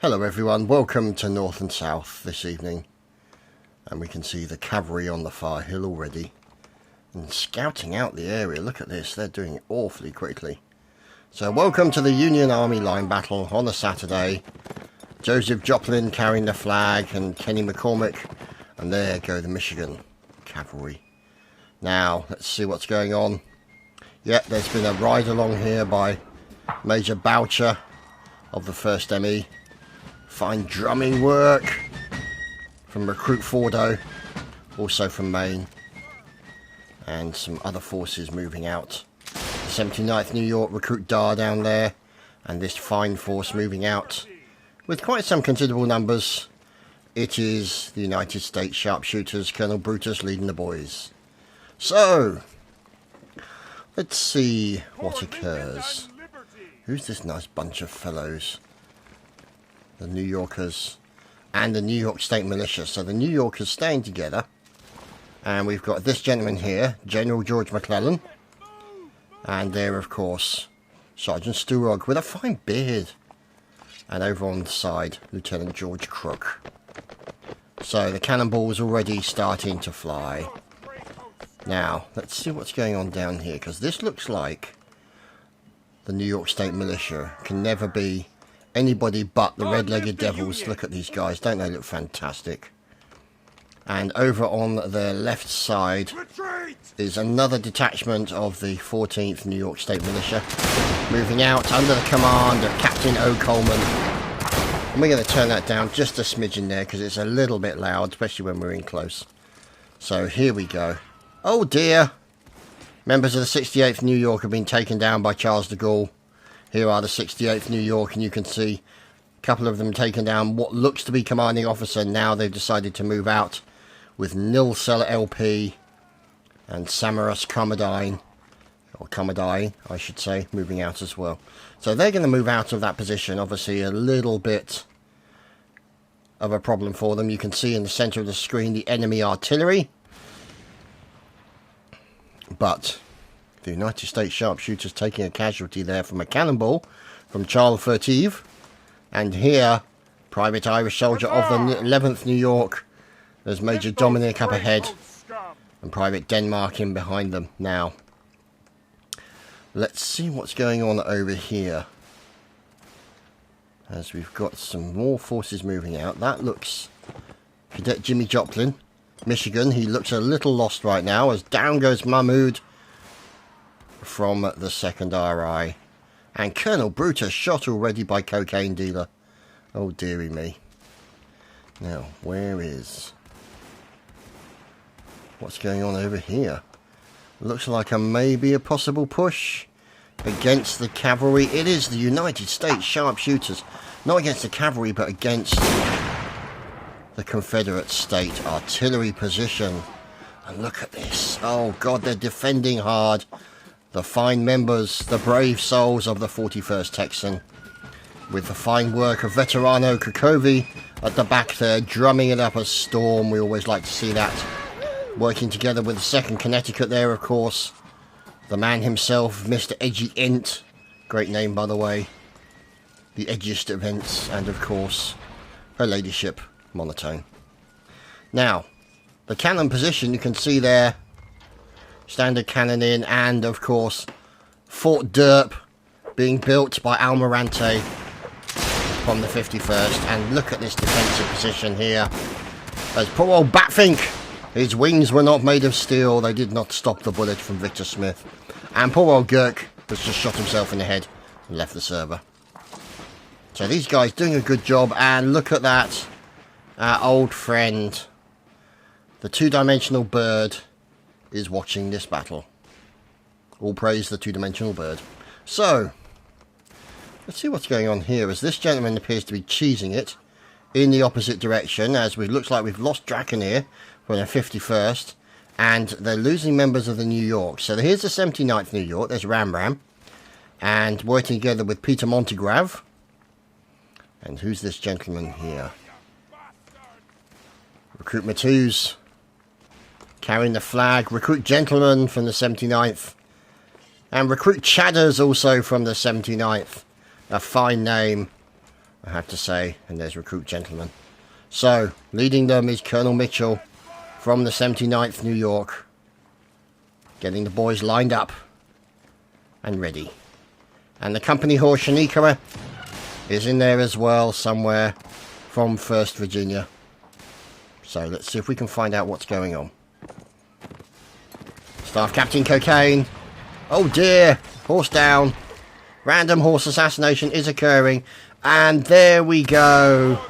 Hello everyone, welcome to North and South this evening. And we can see the cavalry on the far hill already. And scouting out the area, look at this, they're doing it awfully quickly. So welcome to the Union Army line battle on a Saturday. Joseph Joplin carrying the flag and Kenny McCormick. And there go the Michigan cavalry. Now, let's see what's going on. Yep, there's been a ride along here by Major Boucher of the 1st ME. Fine drumming work from Recruit Fordo, also from Maine, and some other forces moving out. The 79th New York Recruit Dar down there, and this fine force moving out with quite some considerable numbers. It is the United States Sharpshooters, Colonel Brutus leading the boys. So, let's see what occurs. Who's this nice bunch of fellows? The New Yorkers and the New York State Militia. So the New Yorkers staying together. And we've got this gentleman here, General George McClellan. And there, of course, Sergeant Sturog with a fine beard. And over on the side, Lieutenant George Crook. So the cannonball's already starting to fly. Now, let's see what's going on down here. Because this looks like the New York State Militia can never be anybody but the red-legged devils. Look at these guys, don't they look fantastic? And over on the left side is another detachment of the 14th New York State Militia moving out under the command of Captain O. Coleman. And we're going to turn that down just a smidgen there because it's a little bit loud, especially when we're in close. So here we go. Oh dear! Members of the 68th New York have been taken down by Charles de Gaulle. Here are the 68th New York, and you can see a couple of them taken down. What looks to be commanding officer, now they've decided to move out with Nilsella LP and Samaras Commodine, or Commodine, I should say, moving out as well. So they're going to move out of that position. Obviously a little bit of a problem for them. You can see in the centre of the screen the enemy artillery. But the United States Sharpshooters taking a casualty there from a cannonball from Charles Furtive. And here, Private Irish Soldier of the 11th New York. There's Major Dominic up ahead. And Private Denmark in behind them. Now, let's see what's going on over here. As we've got some more forces moving out. That looks Cadet Jimmy Joplin, Michigan. He looks a little lost right now as down goes Mahmoud from the 2nd RI. And Colonel Brutus shot already by cocaine dealer. Oh dearie me. Now, where is... what's going on over here? Looks like maybe a possible push against the cavalry. It is the United States Sharpshooters. Not against the cavalry, but against the Confederate State artillery position. And look at this. Oh God, they're defending hard. The fine members, the brave souls of the 41st Texan, with the fine work of Veterano Kokovi at the back there, drumming it up a storm. We always like to see that. Working together with the 2nd Connecticut there, of course. The man himself, Mr. Edgy Ent. Great name, by the way. The edgiest of Ents. And, of course, her ladyship, Monotone. Now, the cannon position, you can see there. Standard cannon in, and of course Fort Derp being built by Almirante from the 51st. And look at this defensive position here as poor old Batfink, his wings were not made of steel, they did not stop the bullet from Victor Smith, and poor old Girk has just shot himself in the head and left the server. So these guys doing a good job. And look at that, our old friend, the two-dimensional bird, is watching this battle. All praise the two-dimensional bird. So, let's see what's going on here, as this gentleman appears to be cheesing it in the opposite direction, as it looks like we've lost Draken here from the 51st, and they're losing members of the New York. So here's the 79th New York, there's Ram Ram, and working together with Peter Montegrave. And who's this gentleman here? Recruit Matthews, carrying the flag. Recruit Gentleman from the 79th. And Recruit Chadders also from the 79th. A fine name I have to say. And there's recruit gentlemen. So, leading them is Colonel Mitchell from the 79th New York. Getting the boys lined up and ready. And the company horse Shanikara is in there as well somewhere from 1st Virginia. So let's see if we can find out what's going on. Staff Captain Cocaine. Oh dear. Horse down. Random horse assassination is occurring. And there we go.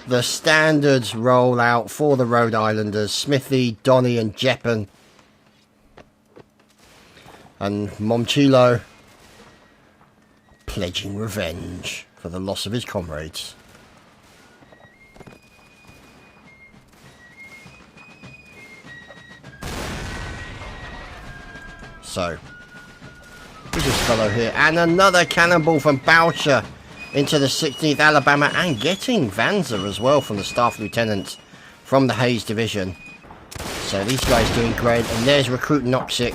The standards roll out for the Rhode Islanders. Smithy, Donny and Jeppen. And Momchilo pledging revenge for the loss of his comrades. So, who's this fellow here? And another cannonball from Boucher into the 16th Alabama, and getting Vanzer as well from the Staff Lieutenant from the Hayes Division. So these guys doing great. And there's Recruit Noxic.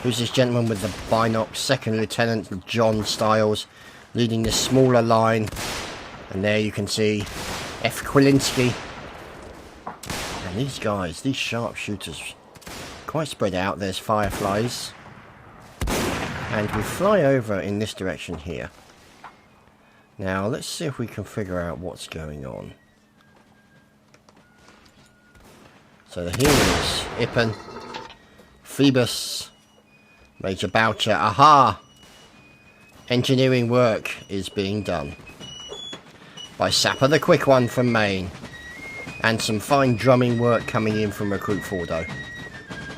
Who's this gentleman with the binocs? 2nd Lieutenant John Stiles leading this smaller line. And there you can see F. Kwilinski. And these guys, these sharpshooters, quite spread out. There's Fireflies. And we fly over in this direction here. Now, let's see if we can figure out what's going on. So the heroes, Ippen, Phoebus, Major Boucher, aha! Engineering work is being done by Sapper the Quick One from Maine. And some fine drumming work coming in from Recruit Fordo.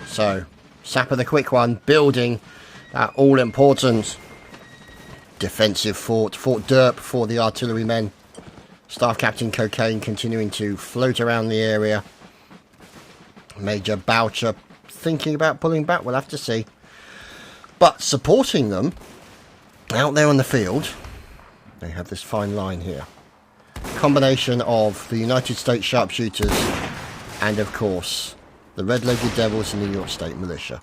So, Sapper the Quick One building that all-important defensive fort, Fort Derp for the artillerymen. Staff Captain Cocaine continuing to float around the area. Major Boucher thinking about pulling back, we'll have to see. But supporting them out there on the field, they have this fine line here. Combination of the United States Sharpshooters and, of course, the Red-Legged Devils and New York State Militia.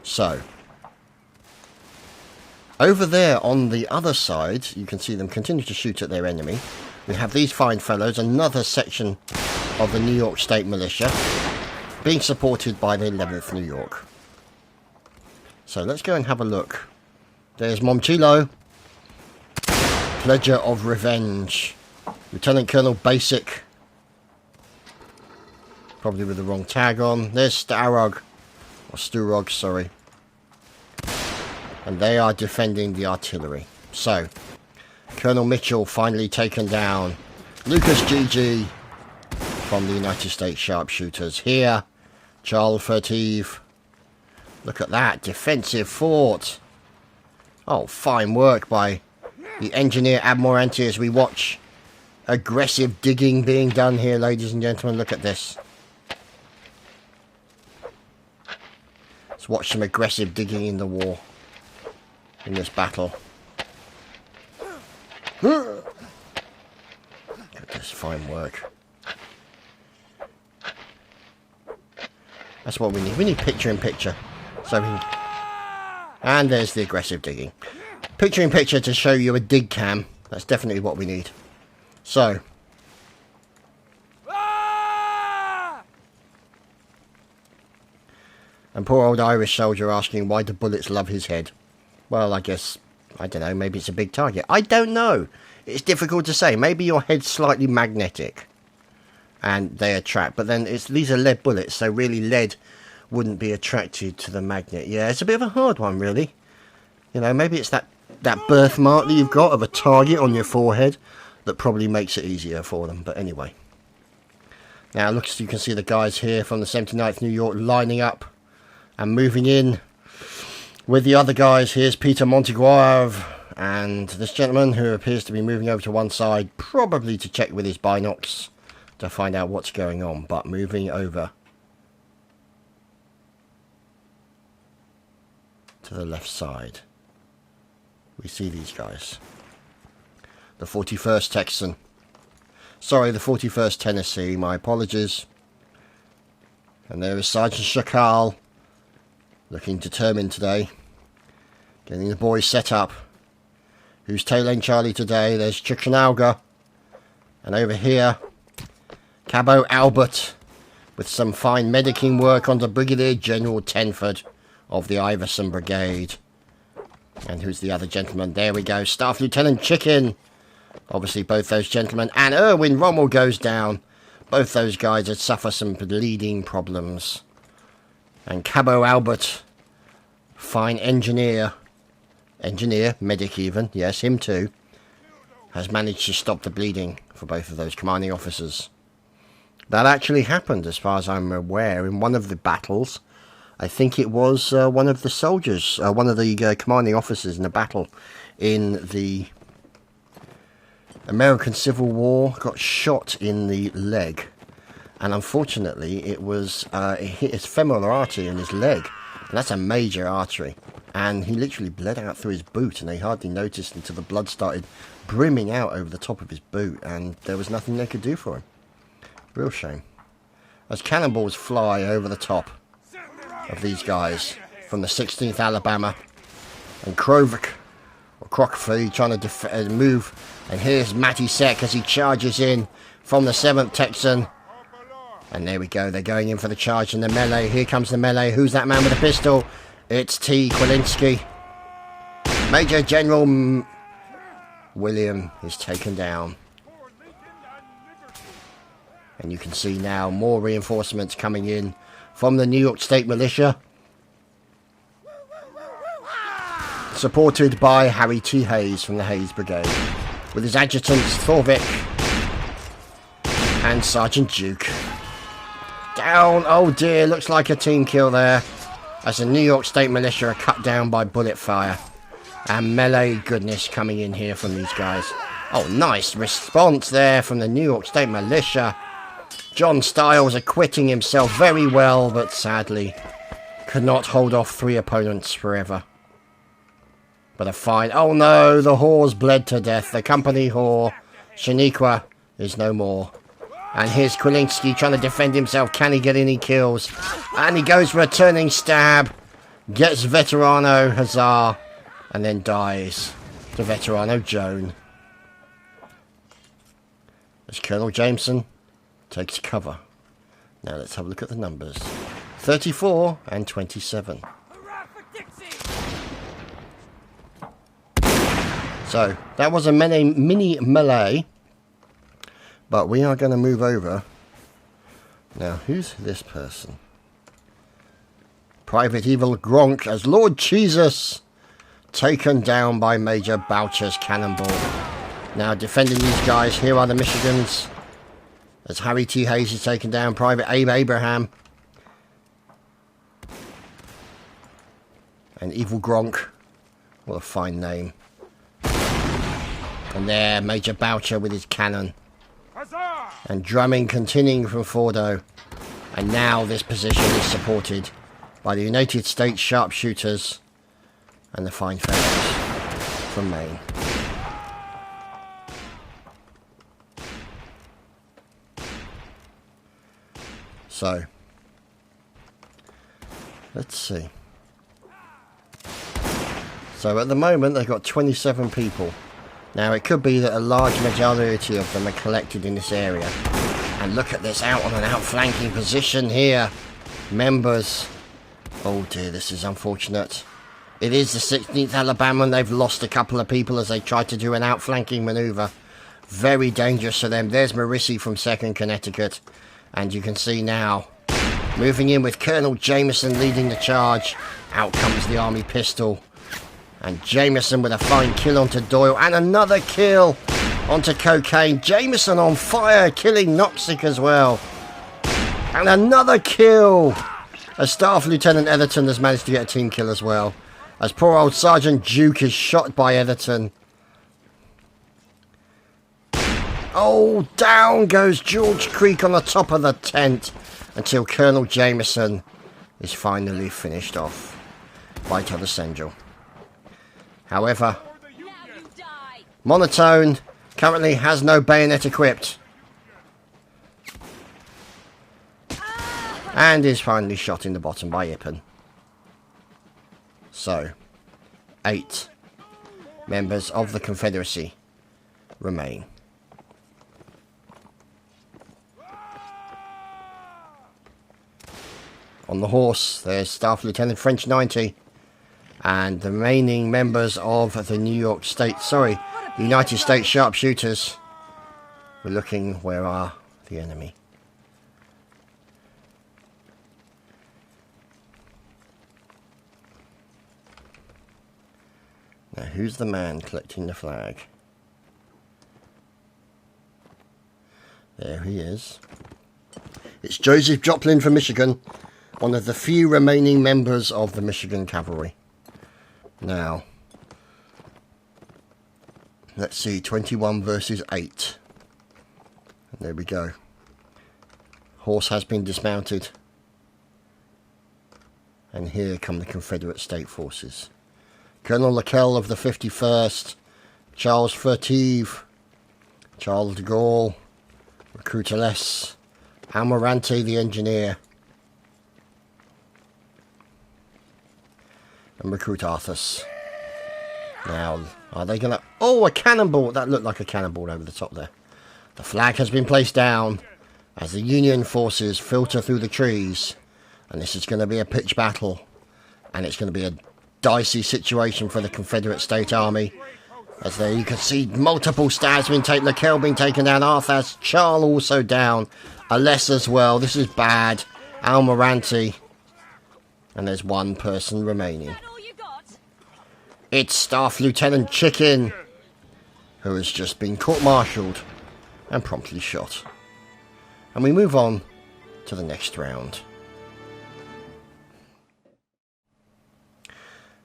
So, over there on the other side, you can see them continue to shoot at their enemy. We have these fine fellows, another section of the New York State Militia, being supported by the 11th New York. So let's go and have a look. There's Momchilo, Pledger of Revenge, Lieutenant Colonel Basic, probably with the wrong tag on. There's Starog, or Sturog, sorry. And they are defending the artillery. So, Colonel Mitchell finally taken down. Lucas GG from the United States Sharpshooters. Here, Charles Furtive. Look at that, defensive fort. Oh, fine work by the Engineer Admiralty as we watch aggressive digging being done here, ladies and gentlemen. Look at this. Let's watch some aggressive digging in the war. In this battle. Look at this fine work. That's what we need. We need picture in picture. So we can... And there's the aggressive digging. Picture in picture to show you a dig cam. That's definitely what we need. So. And poor old Irish soldier asking why do bullets love his head. Well, I guess, I don't know, maybe it's a big target. I don't know. It's difficult to say. Maybe your head's slightly magnetic and they attract. But then these are lead bullets, so really lead wouldn't be attracted to the magnet. Yeah, it's a bit of a hard one, really. You know, maybe it's that birthmark that you've got of a target on your forehead that probably makes it easier for them. But anyway. Now, look, you can see the guys here from the 79th New York lining up and moving in. With the other guys, here's Peter Monteguave and this gentleman who appears to be moving over to one side, probably to check with his binocs to find out what's going on, but moving over to the left side. We see these guys. The 41st Texan. Sorry, the 41st Tennessee, my apologies. And there is Sergeant Shakal. Looking determined today. Getting the boys set up. who's tailing Charlie today. There's Chickamauga. And over here, Cabo Albert, with some fine medicing work under Brigadier General Tenford of the Iverson Brigade. And who's the other gentleman? There we go, Staff Lieutenant Chicken. Obviously both those gentlemen. And Erwin Rommel goes down. Both those guys had suffered some bleeding problems. And Cabo Albert, fine engineer, medic even, yes, him too, has managed to stop the bleeding for both of those commanding officers. That actually happened, as far as I'm aware, in one of the battles. I think it was one of the soldiers, one of the commanding officers in a battle in the American Civil War, got shot in the leg. And unfortunately, it was it hit his femoral artery in his leg. And that's a major artery. And he literally bled out through his boot, and they hardly noticed until the blood started brimming out over the top of his boot, and there was nothing they could do for him. Real shame. As cannonballs fly over the top of these guys from the 16th Alabama, and Crovick, or Crockford, trying to move, and here's Matty Seck as he charges in from the 7th Texan. And there we go, they're going in for the charge and the melee. Here comes the melee. Who's that man with a pistol? It's T. Kwalinski. Major General William is taken down. And you can see now more reinforcements coming in from the New York State Militia. Supported by Harry T. Hayes from the Hayes Brigade. With his adjutants Thorvik and Sergeant Duke. Down, oh dear, looks like a team kill there. As the New York State Militia are cut down by bullet fire. And melee goodness coming in here from these guys. Oh, nice response there from the New York State Militia. John Stiles acquitting himself very well, but sadly could not hold off 3 opponents forever. But a fine... Oh no, the whore's bled to death. The company whore, Shaniqua, is no more. And here's Kwalinski trying to defend himself. Can he get any kills? And he goes for a turning stab. Gets Veterano, huzzah. And then dies to Veterano Joan. As Colonel Jameson takes cover. Now let's have a look at the numbers. 34 and 27. So, that was a mini melee. But we are going to move over. Now, who's this person? Private Evil Gronk as Lord Jesus. Taken down by Major Boucher's cannonball. Now, defending these guys, here are the Michigans. As Harry T. Hayes is taken down. Private Abe Abraham. And Evil Gronk. What a fine name. And there, Major Boucher with his cannon. And drumming continuing from Fordo. And now this position is supported by the United States sharpshooters and the fine fellows from Maine. So, let's see. So at the moment they've got 27 people. Now it could be that a large majority of them are collected in this area. And look at this, out on an outflanking position here. Members. Oh dear, this is unfortunate. It is the 16th Alabama and they've lost a couple of people as they try to do an outflanking maneuver. Very dangerous for them. There's Marissi from 2nd Connecticut. And you can see now, moving in with Colonel Jameson leading the charge. Out comes the Army pistol. And Jameson with a fine kill onto Doyle. And another kill onto Cocaine. Jameson on fire, killing Noxic as well. And another kill. As Staff Lieutenant Etherton has managed to get a team kill as well. As poor old Sergeant Duke is shot by Etherton. Oh, down goes George Creek on the top of the tent. Until Colonel Jameson is finally finished off by Thomas Angel. However, Monotone currently has no bayonet equipped. And is finally shot in the bottom by Ippen. So, 8. members of the Confederacy remain. On the horse, there's Staff Lieutenant French 90 and the remaining members of the United States Sharpshooters. We're looking, where are the enemy? Now, who's the man collecting the flag? There he is. It's Joseph Joplin from Michigan, one of the few remaining members of the Michigan Cavalry. Now, let's see, 21 versus 8. And there we go. Horse has been dismounted. And here come the Confederate State Forces. Colonel Laquelle of the 51st, Charles Furtive, Charles de Gaulle, Recruiter Les, Almirante the engineer, and Recruit Arthurs. Now, are they going to... Oh, a cannonball! That looked like a cannonball over the top there. The flag has been placed down as the Union forces filter through the trees. And this is going to be a pitched battle. And it's going to be a dicey situation for the Confederate State Army. As there you can see multiple stabs being taken. Laquelle being taken down. Arthurs, Charles also down. Alès as well. This is bad. Almirante. And there's one person remaining. It's Staff Lieutenant Chicken, who has just been court-martialed and promptly shot. And we move on to the next round.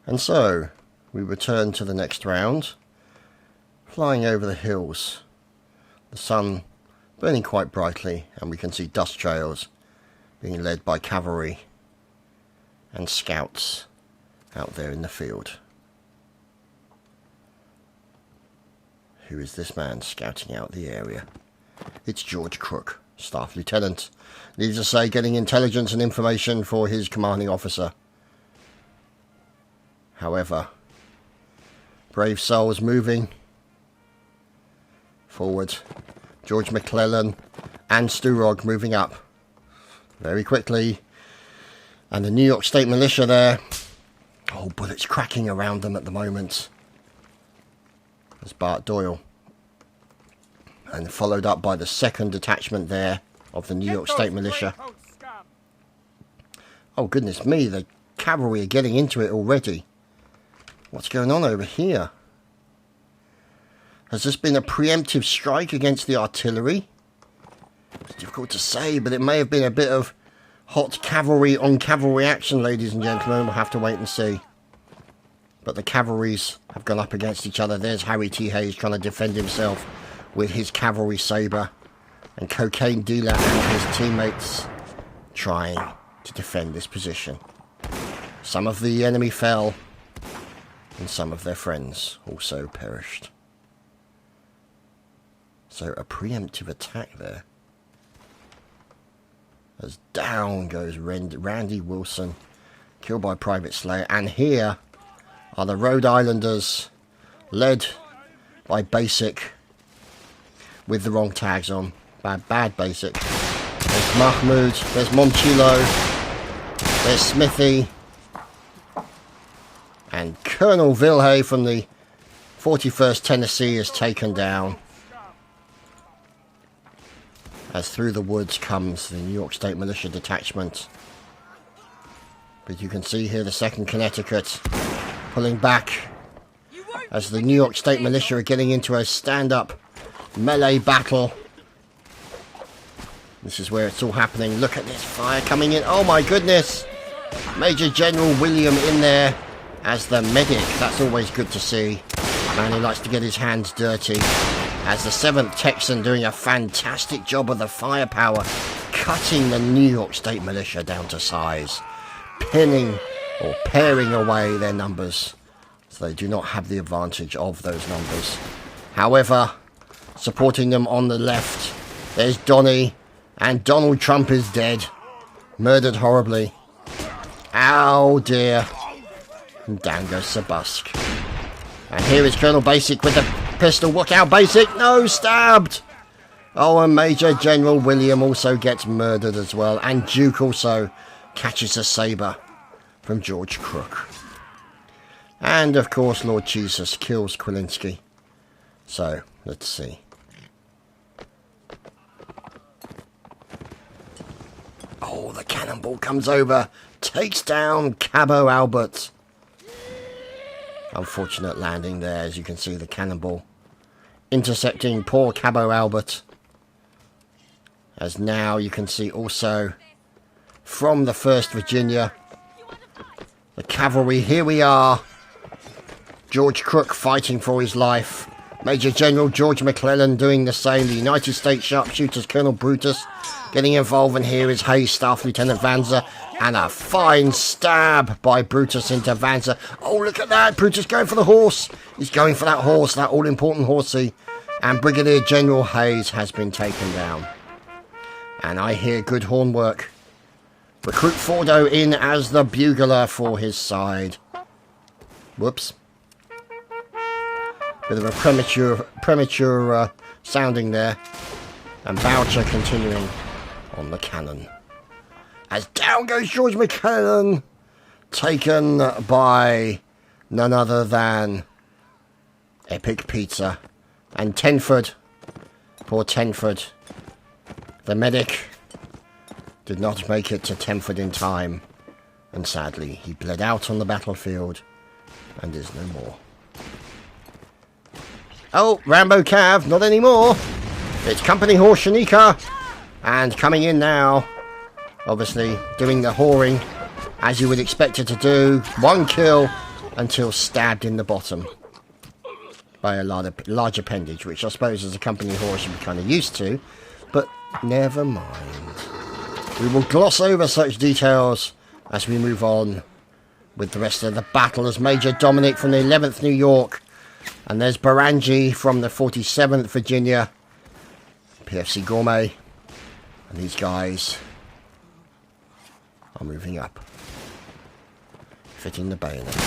And so, we return to the next round, flying over the hills. The sun burning quite brightly, and we can see dust trails being led by cavalry and scouts out there in the field. Who is this man scouting out the area? It's George Crook, Staff Lieutenant. Needless to say, getting intelligence and information for his commanding officer. However, brave souls moving forward. George McClellan and Sturog moving up very quickly. And the New York State Militia there. Oh, bullets cracking around them at the moment. There's Bart Doyle. And followed up by the second detachment there of the New York State Militia. Oh, goodness me, the cavalry are getting into it already. What's going on over here? Has this been a preemptive strike against the artillery? It's difficult to say, but it may have been a bit of hot cavalry on cavalry action, ladies and gentlemen. We'll have to wait and see. But the cavalries have gone up against each other. There's Harry T. Hayes trying to defend himself with his cavalry sabre. And Cocaine Dealer and his teammates trying to defend this position. Some of the enemy fell. And some of their friends also perished. So a preemptive attack there. As down goes Randy Wilson, killed by Private Slayer. And here are the Rhode Islanders, led by Basic, with the wrong tags on. Bad Basic. There's Mahmoud, there's Monchilo, there's Smithy, and Colonel Vilhay from the 41st Tennessee is taken down. As through the woods comes the New York State Militia detachment. But you can see here the 2nd Connecticut pulling back as the New York State Militia are getting into a stand-up melee battle. This is where it's all happening. Look at this fire coming in. Oh my goodness! Major General William in there as the medic. That's always good to see. Man who likes to get his hands dirty. As the 7th Texan doing a fantastic job of the firepower, cutting the New York State Militia down to size, pinning or paring away their numbers, so they do not have the advantage of those numbers. However, supporting them on the left, there's Donnie, and Donald Trump is dead, murdered horribly. Ow dear. And down goes Sir Busk. And here is Colonel Basic with the pistol. Look out, Basic! No, stabbed! Oh, and Major General William also gets murdered as well. And Duke also catches a sabre from George Crook. And, of course, Lord Jesus kills Kwilinski. So, let's see. Oh, the cannonball comes over. Takes down Cabo Albert. Unfortunate landing there, as you can see, the cannonball intercepting poor Cabo Albert. As now you can see also from the 1st Virginia, the cavalry, here we are. George Crook fighting for his life. Major General George McClellan doing the same. The United States sharpshooters, Colonel Brutus, getting involved. And here is Hayes Staff Lieutenant Vanzer. And a fine stab by Brutus into Vanzer. Oh, look at that. Brutus going for the horse. He's going for that horse, that all-important horsey. And Brigadier General Hayes has been taken down. And I hear good horn work. Recruit Fordo in as the bugler for his side. Whoops. Bit of a premature sounding there. And Boucher continuing on the cannon. As down goes George McClellan. Taken by none other than Epic Pizza. And Tenford. Poor Tenford. The medic did not make it to Tenford in time. And sadly, he bled out on the battlefield. And is no more. Oh, Rambo Cav, not anymore. It's Company Horse Shanika. And coming in now. Obviously, doing the whoring. As you would expect it to do. One kill until stabbed in the bottom. By a large appendage. Which I suppose as a company horse you'd be kind of used to. But never mind. We will gloss over such details as we move on with the rest of the battle. As Major Dominic from the 11th New York. And there's Barangi from the 47th Virginia. PFC Gourmet. And these guys are moving up. Fitting the bayonets.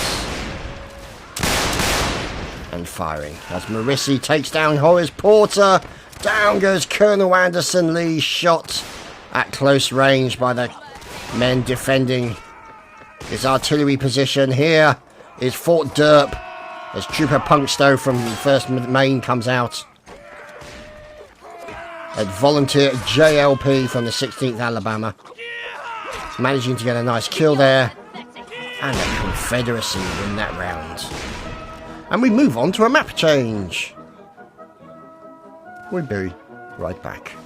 And firing. As Marissi takes down Horace Porter. Down goes Colonel Anderson Lee. Shot at close range by the men defending his artillery position. Here is Fort Derp. As Trooper Punkstow from the 1st Maine comes out. And Volunteer JLP from the 16th Alabama. Managing to get a nice kill there. And the Confederacy win that round. And we move on to a map change. We'll be right back.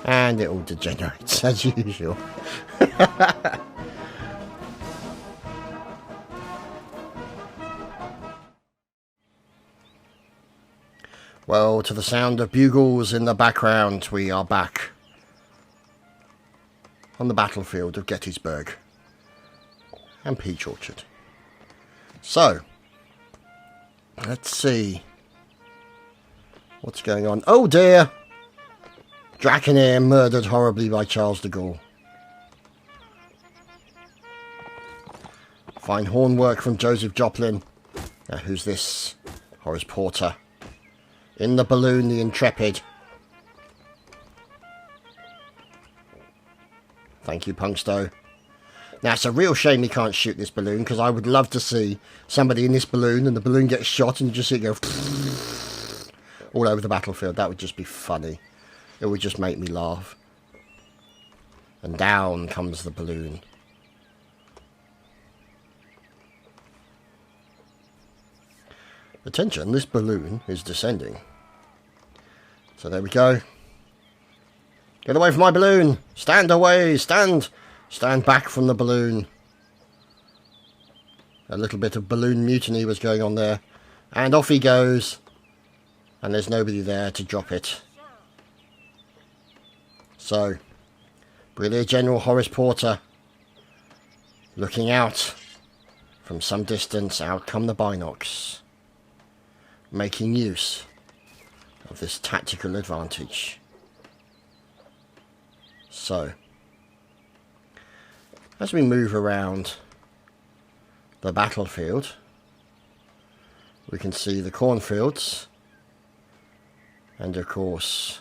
And it all degenerates as usual. Well, to the sound of bugles in the background, we are back on the battlefield of Gettysburg and Peach Orchard. So, let's see what's going on. Oh dear! Draconair murdered horribly by Charles de Gaulle. Fine horn work from Joseph Joplin. Now, who's this? Horace Porter. In the balloon, the Intrepid. Thank you, Punkstow. Now, it's a real shame he can't shoot this balloon, because I would love to see somebody in this balloon, and the balloon gets shot, and you just see it go all over the battlefield. That would just be funny. It would just make me laugh. And down comes the balloon. Attention, this balloon is descending. So there we go. Get away from my balloon! Stand away! Stand! Stand back from the balloon. A little bit of balloon mutiny was going on there. And off he goes. And there's nobody there to drop it. So, Brigadier General Horace Porter looking out from some distance. Out come the binocs. Making use of this tactical advantage. So, as we move around the battlefield, we can see the cornfields. And of course,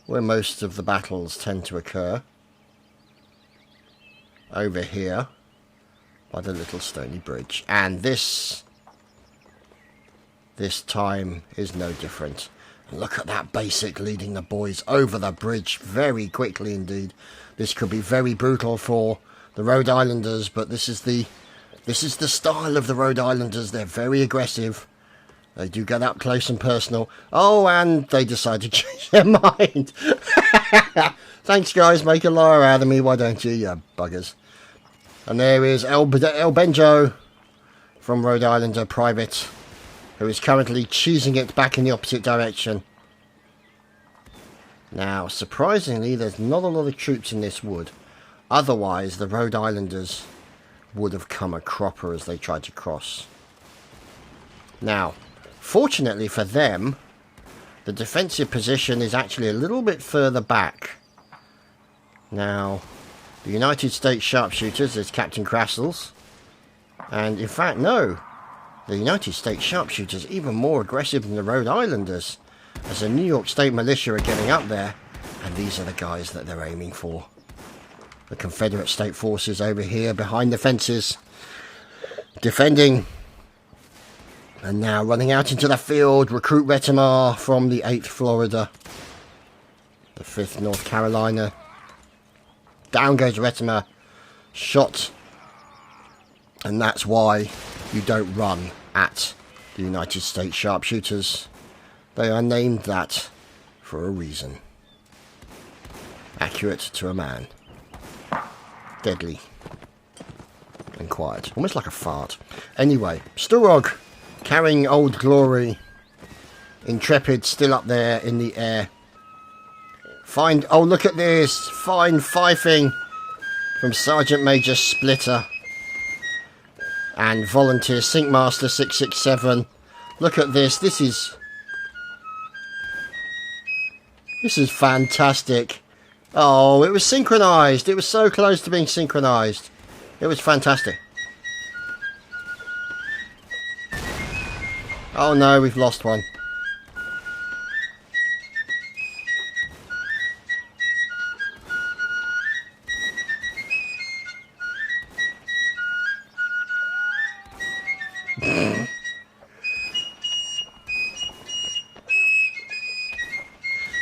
where most of the battles tend to occur. Over here, by the little stony bridge. And this time is no different. And look at that basic leading the boys over the bridge very quickly indeed. This could be very brutal for the Rhode Islanders, but this is the style of the Rhode Islanders. They're very aggressive. They do get up close and personal. Oh, and they decide to change their mind. Thanks, guys. Make a liar out of me. Why don't you, you buggers? And there is El Benjo from Rhode Islander Private, who is currently cheesing it back in the opposite direction. Now, surprisingly, there's not a lot of troops in this wood. Otherwise, the Rhode Islanders would have come a cropper as they tried to cross. Now, fortunately for them, the defensive position is actually a little bit further back. Now, the United States sharpshooters is Captain Crassels. And in fact, no. The United States sharpshooters even more aggressive than the Rhode Islanders, as the New York State militia are getting up there. And these are the guys that they're aiming for. The Confederate state forces over here behind the fences, defending. And now running out into the field, recruit Retimar from the 8th Florida. The 5th North Carolina. Down goes Retimar. Shot. And that's why you don't run at the United States sharpshooters. They are named that for a reason. Accurate to a man. Deadly. And quiet. Almost like a fart. Anyway, Sturog. Carrying Old Glory. Intrepid still up there in the air. Oh, look at this. Fine fifing from Sergeant Major Splitter. And Volunteer Sinkmaster 667. Look at this. This is fantastic. Oh, it was synchronized. It was so close to being synchronized. It was fantastic. Oh no, we've lost one.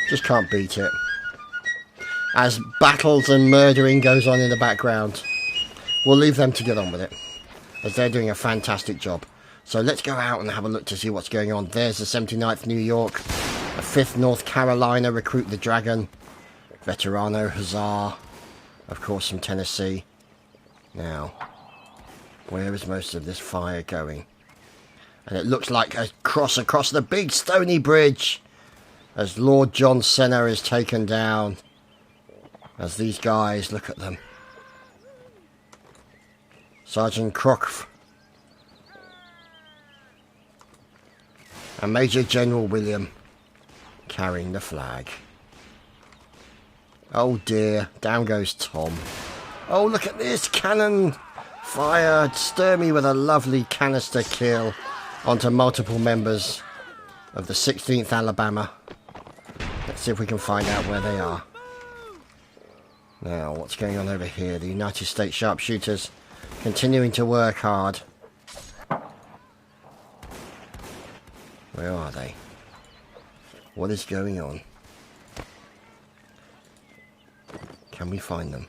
Just can't beat it. As battles and murdering goes on in the background. We'll leave them to get on with it, as they're doing a fantastic job. So let's go out and have a look to see what's going on. There's the 79th New York, the 5th North Carolina, Recruit the Dragon, Veterano Huzzar, of course from Tennessee. Now, where is most of this fire going? And it looks like a cross across the big stony bridge, as Lord John Cena is taken down. As these guys, look at them. Sergeant Croc and Major General William carrying the flag. Oh dear, down goes Tom. Oh, look at this, cannon fire. Stir me with a lovely canister kill onto multiple members of the 16th Alabama. Let's see if we can find out where they are. Now, what's going on over here? The United States sharpshooters continuing to work hard. Where are they? What is going on? Can we find them?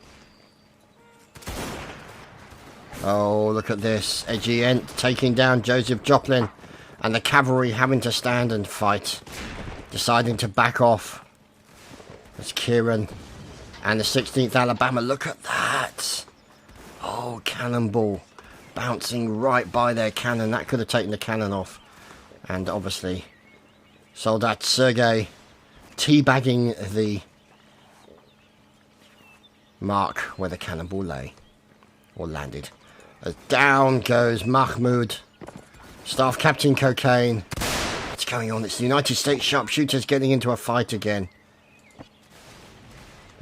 Oh, look at this. Edgy Ent taking down Joseph Joplin. And the cavalry having to stand and fight. Deciding to back off. There's Kieran and the 16th Alabama. Look at that. Oh, cannonball. Bouncing right by their cannon. That could have taken the cannon off. And obviously, Soldat Sergei teabagging the mark where the cannonball lay. Or landed. As down goes Mahmoud. Staff Captain Cocaine. What's going on? It's the United States sharpshooters getting into a fight again.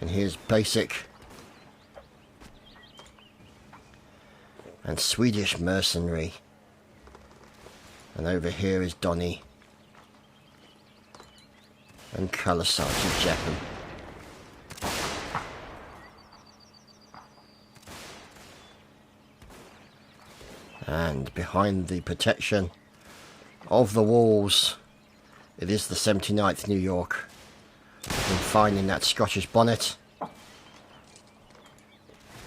And here's Basic. And Swedish Mercenary. And over here is Donny. And Colour Sergeant Jeppen. And behind the protection of the walls, it is the 79th New York. Looking fine in that Scottish bonnet.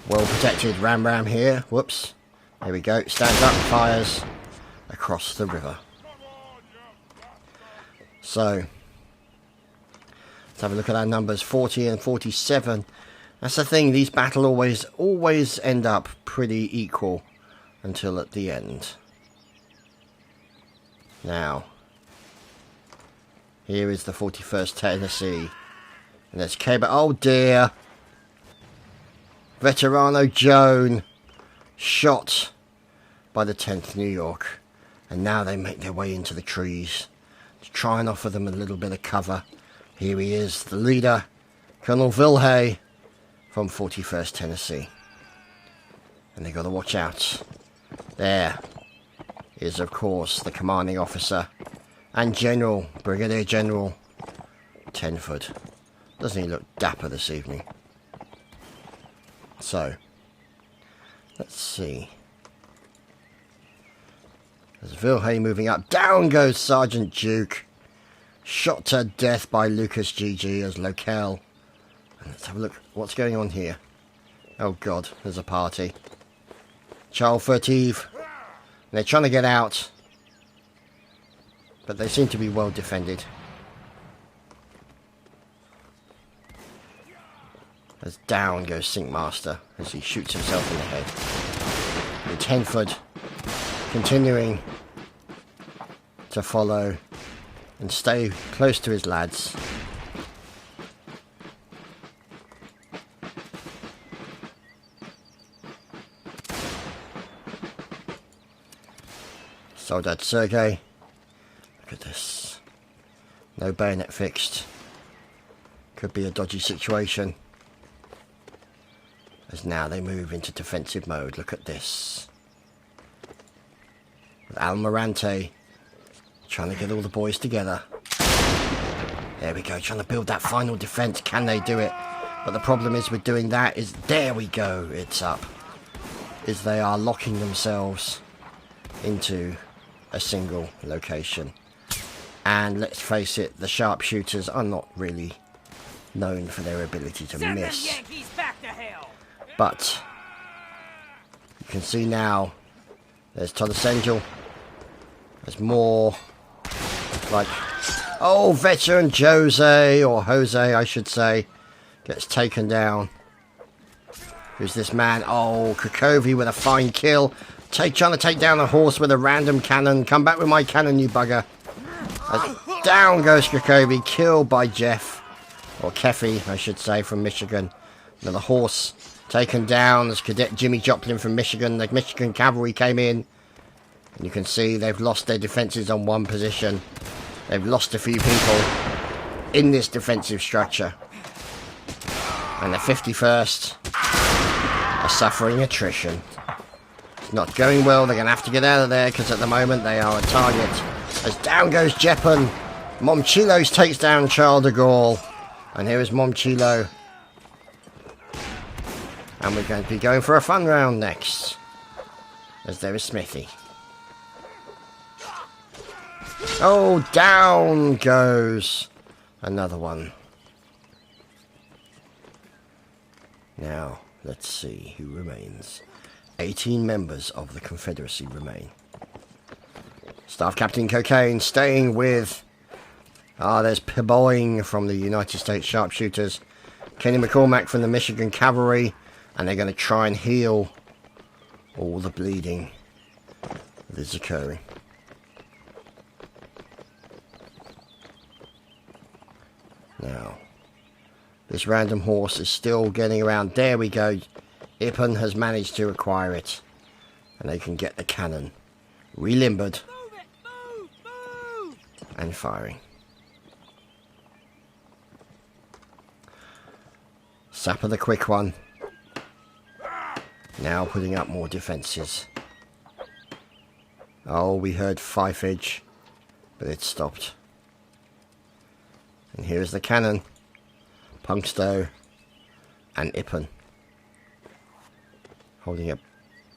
Well protected Ram here. Whoops. There we go. Stands up, fires across the river. So, let's have a look at our numbers. 40 and 47. That's the thing. These battles always end up pretty equal until at the end. Now, here is the 41st Tennessee. And there's Cable. Oh dear. Veterano Joan shot by the 10th New York. And now they make their way into the trees to try and offer them a little bit of cover. Here he is, the leader, Colonel Vilhay from 41st Tennessee. And they've got to watch out. There is, of course, the commanding officer and General, Brigadier General Tenford. Doesn't he look dapper this evening? So, let's see. There's Vilhay moving up. Down goes Sergeant Duke. Shot to death by Lucas GG as Locale. And let's have a look. What's going on here? Oh God, there's a party. Charles Furtive. And they're trying to get out. But they seem to be well defended. As down goes Sinkmaster as he shoots himself in the head. And Tenford continuing to follow and stay close to his lads. Soldat Sergei. Look at this. No bayonet fixed. Could be a dodgy situation. As now they move into defensive mode. Look at this. With Almirante trying to get all the boys together. There we go. Trying to build that final defense. Can they do it? But the problem is with doing that is... There we go. It's up. Is they are locking themselves into a single location. And let's face it, the sharpshooters are not really known for their ability to miss. But you can see now there's Thomas Angel. There's more like, oh, veteran Jose, or Jose I should say, gets taken down. Who's this man? Oh, Krakowi with a fine kill. Trying to take down a horse with a random cannon. Come back with my cannon, you bugger. As down goes Krakowi, killed by Jeff, or Keffy I should say, from Michigan. Another horse taken down as Cadet Jimmy Joplin from Michigan. The Michigan cavalry came in. And you can see they've lost their defences on one position. They've lost a few people in this defensive structure. And the 51st are suffering attrition. It's not going well. They're going to have to get out of there because at the moment they are a target. As down goes Jeppen. Momchilos takes down Charles de Gaulle. And here is Momchilo. And we're going to be going for a fun round next. As there is Smithy. Oh, down goes another one. Now, let's see who remains. 18 members of the Confederacy remain. Staff Captain Cocaine staying with... there's Peboing from the United States Sharpshooters. Kenny McCormack from the Michigan Cavalry. And they're going to try and heal all the bleeding that is occurring. Now, this random horse is still getting around. There we go. Ippen has managed to acquire it. And they can get the cannon relimbered and firing. Sapper the quick one. Now putting up more defences. Oh, we heard fifage, but it stopped. And here's the cannon. Punkstow and Ippen. Holding a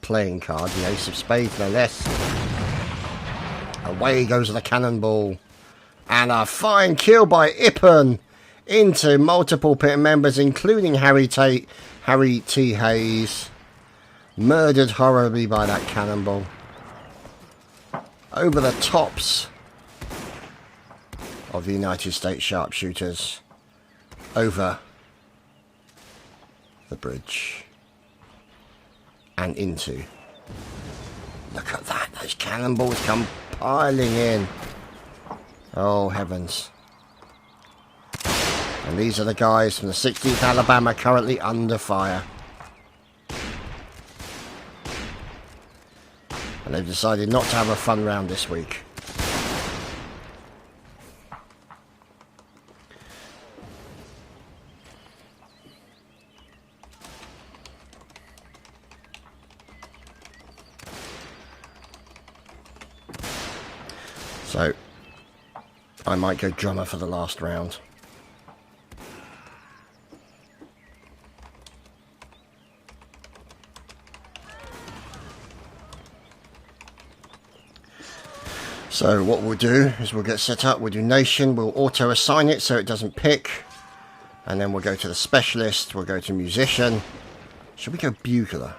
playing card, the ace of spades, no less. Away goes the cannonball. And a fine kill by Ippen into multiple pit members, including Harry T. Hayes. Murdered horribly by that cannonball. Over the tops of the United States sharpshooters. Over the bridge. And into. Look at that. Those cannonballs come piling in. Oh, heavens. And these are the guys from the 16th Alabama currently under fire. And they've decided not to have a fun round this week. So, I might go drummer for the last round. So what we'll do is we'll get set up, we'll do nation, we'll auto assign it so it doesn't pick. And then we'll go to the specialist, we'll go to musician. Should we go bugler?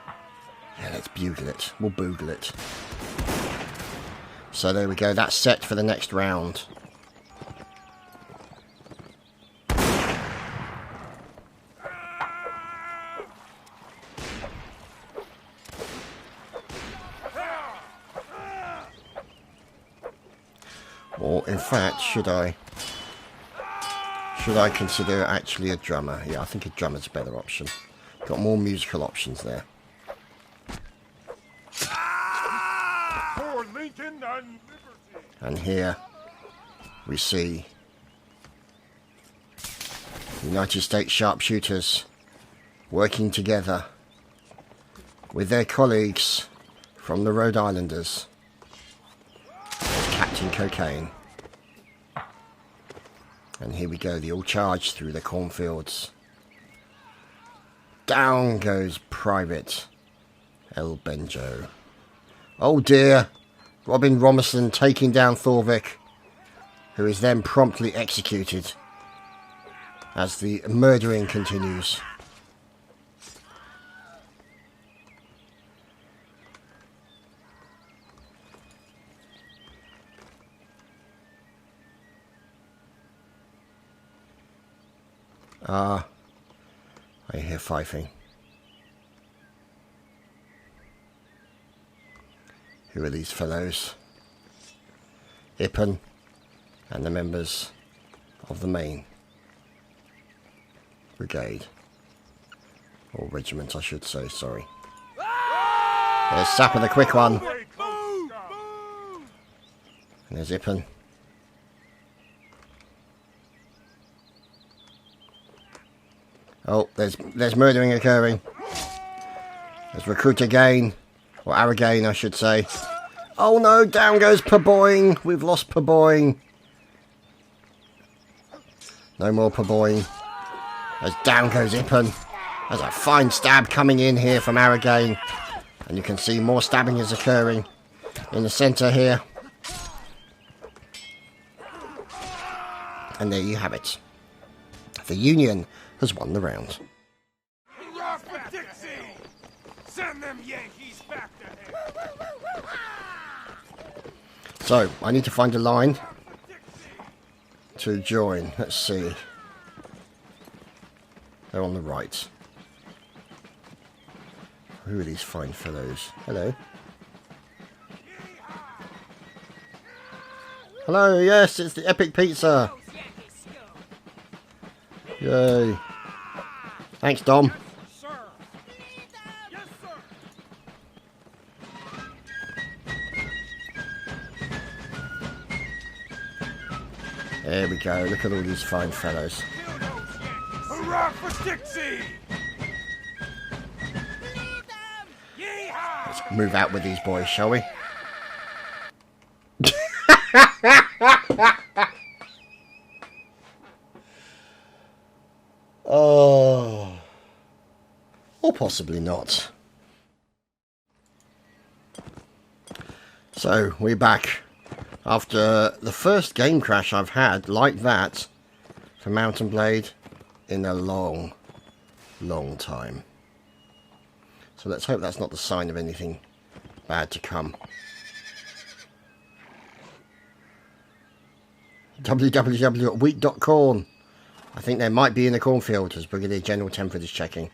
Yeah, let's bugle it. We'll boogle it. So there we go, that's set for the next round. Or in fact, should I consider actually a drummer? Yeah, I think a drummer's a better option. Got more musical options there. And here we see United States sharpshooters working together with their colleagues from the Rhode Islanders. There's Captain Cocaine. And here we go, the all charge through the cornfields. Down goes Private El Benjo. Oh dear! Robin Romerson taking down Thorvik, who is then promptly executed as the murdering continues. I hear fifing. Who are these fellows? Ippen and the members of the main brigade. Or regiment, I should say, sorry. There's Sapper, the quick one. And there's Ippen. Oh, there's murdering occurring. There's recruit again. Or Aragain, I should say. Oh no, down goes Perboying. We've lost Perboying. No more Perboying. As down goes Ippen. There's a fine stab coming in here from Aragain. And you can see more stabbing is occurring in the centre here. And there you have it. The Union has won the round. Send them Yankees back to him. So, I need to find a line to join. Let's see. They're on the right. Who are these fine fellows? Hello. Hello, yes, it's the Epic Pizza. Yay. Thanks, Dom. There we go, look at all these fine fellows. Hurrah for Dixie! Let's move out with these boys, shall we? Oh. Or possibly not. So, we're back. After the first game crash I've had like that for Mountain Blade in a long time. So let's hope that's not the sign of anything bad to come. www.wheat.corn. I think they might be in the cornfield as Brigadier General Temford is checking.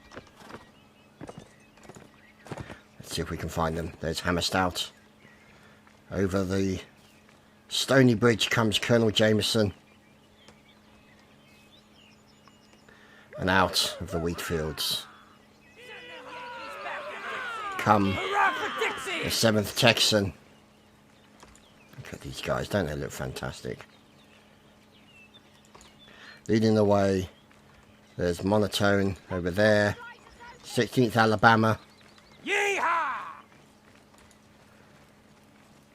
Let's see if we can find them. There's Hammerstout. Over the Stony Bridge comes Colonel Jameson. And out of the wheat fields come the 7th Texan. Look at these guys, don't they look fantastic? Leading the way, there's Monotone over there. 16th Alabama. Yeehaw!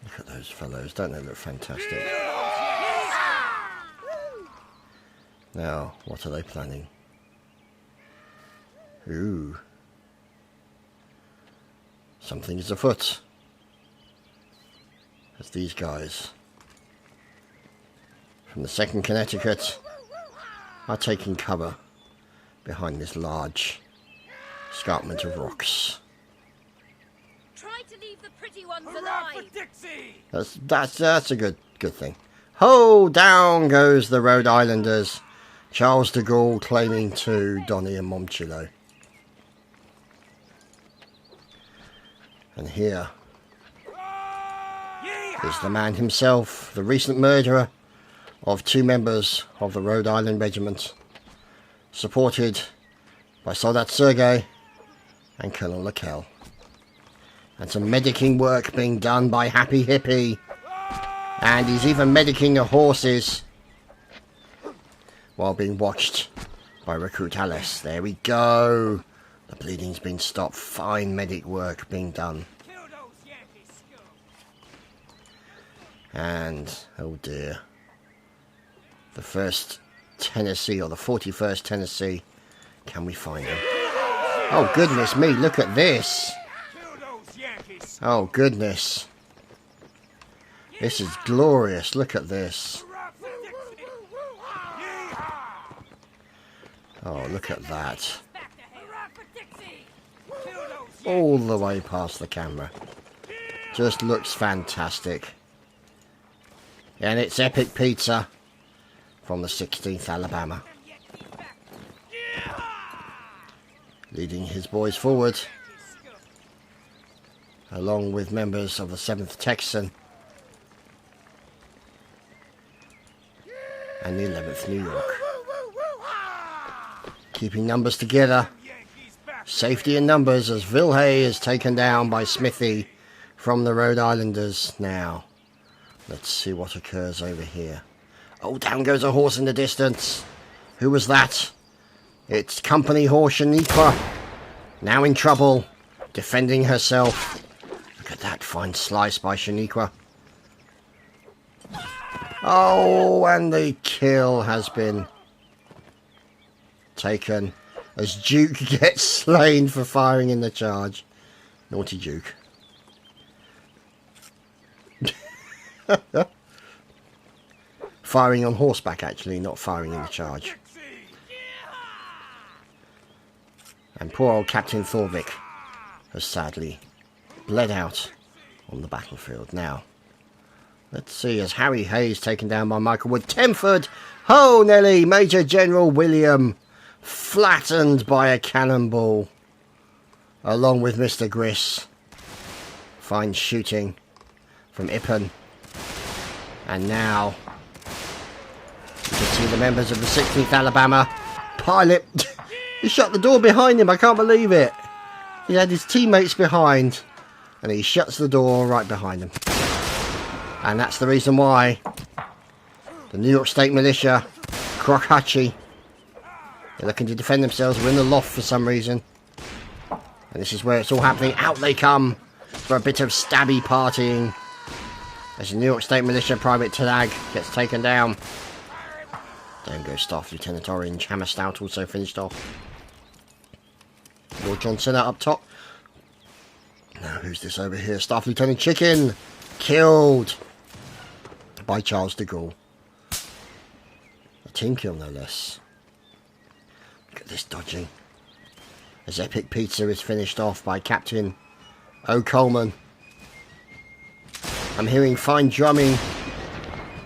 Look at those fellows, don't they look fantastic? Now, what are they planning? Ooh. Something is afoot. As these guys from the 2nd Connecticut are taking cover behind this large escarpment of rocks. Try to leave the pretty ones alive. That's a good thing. Ho! Down goes the Rhode Islanders. Charles de Gaulle claiming to Donny and Momchilo. And here is the man himself, the recent murderer of 2 members of the Rhode Island Regiment, supported by Soldat Sergei and Colonel Laquelle. And some medicing work being done by Happy Hippie. And he's even medicing the horses while being watched by Recruit Alice. There we go. The bleeding's been stopped. Fine medic work being done. And, oh dear, the 1st Tennessee, or the 41st Tennessee, can we find them? Oh goodness me, look at this. Oh goodness. This is glorious, look at this. Oh, look at that. All the way past the camera. Just looks fantastic. And it's epic pizza from the 16th Alabama. Leading his boys forward, along with members of the 7th Texan and the 11th New York. Keeping numbers together. Safety in numbers as Vilhay is taken down by Smithy from the Rhode Islanders now. Let's see what occurs over here. Oh, down goes a horse in the distance. Who was that? It's Company Horse Shaniqua. Now in trouble. Defending herself. Look at that fine slice by Shaniqua. Oh, and the kill has been taken as Duke gets slain for firing in the charge. Naughty Duke. Firing on horseback, actually, not firing in the charge. And poor old Captain Thorvik has sadly bled out on the battlefield. Now, let's see, as Harry Hayes taken down by Michael Wood. Temford! Ho, Nelly! Major General William flattened by a cannonball, along with Mr. Griss. Fine shooting from Ippen. And now you can see the members of the 16th Alabama. Pilot, he shut the door behind him. I can't believe it. He had his teammates behind, and he shuts the door right behind him. And that's the reason why the New York State Militia, Crochatchee, they're looking to defend themselves. We're in the loft for some reason. And this is where it's all happening. Out they come for a bit of stabby partying. As the New York State Militia Private Talag gets taken down. Down goes Staff Lieutenant Orange. Hammer Stout also finished off. Lord John Cena up top. Now who's this over here? Staff Lieutenant Chicken. Killed by Charles de Gaulle. A team kill no less. Look at this dodging. As Epic Pizza is finished off by Captain O. Coleman. I'm hearing fine drumming.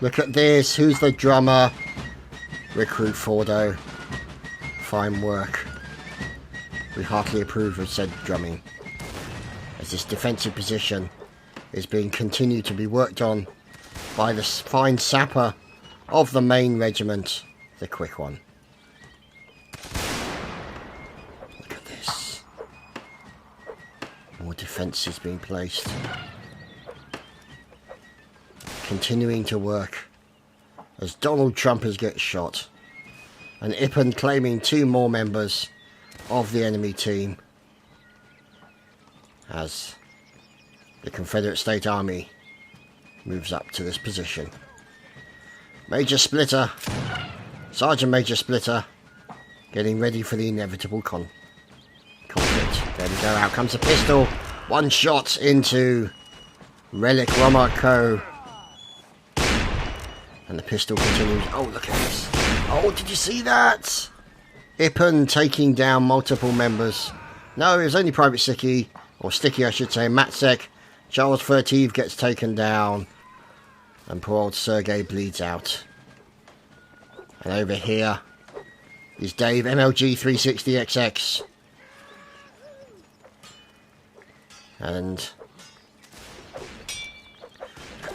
Look at this. Who's the drummer? Recruit Fordo. Fine work. We heartily approve of said drumming. As this defensive position is being continued to be worked on by the fine sapper of the main regiment, the quick one. Look at this. More defences being placed. Continuing to work as Donald Trumpers get shot. And Ippen claiming 2 more members of the enemy team. As the Confederate State Army moves up to this position. Major Splitter, Sergeant Major Splitter, getting ready for the inevitable conflict. There we go, out comes a pistol. 1 shot into Relic Romarco. And the pistol continues. Oh, look at this. Oh, did you see that? Ippen taking down multiple members. No, it was only Private Sticky, or Sticky I should say, Matsek. Charles Furtive gets taken down. And poor old Sergei bleeds out. And over here is Dave MLG 360XX. And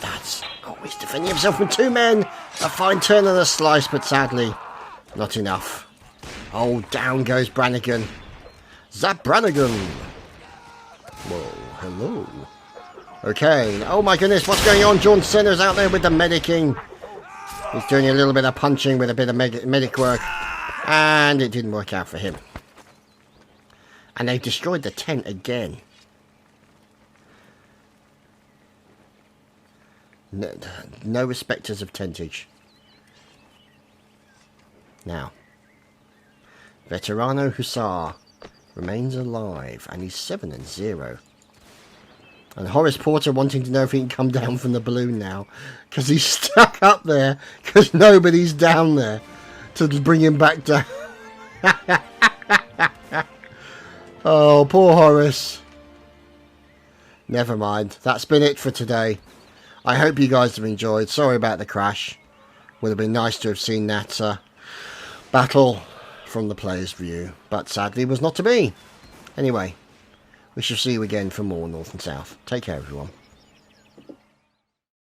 that's... Oh, he's defending himself with 2 men. A fine turn and a slice, but sadly, not enough. Oh, down goes Brannigan. Zap Brannigan. Whoa, hello. Okay, oh my goodness, what's going on? John Cena's out there with the medicing. He's doing a little bit of punching with a bit of medic work. And it didn't work out for him. And they've destroyed the tent again. No respecters of tentage. Now, Veterano Hussar remains alive, and he's 7-0. And Horace Porter wanting to know if he can come down from the balloon now, because he's stuck up there, because nobody's down there to bring him back down. Oh, poor Horace. Never mind. That's been it for today. I hope you guys have enjoyed. Sorry about the crash. Would have been nice to have seen that battle from the player's view, but sadly was not to be. Anyway, we shall see you again for more North and South. Take care, everyone.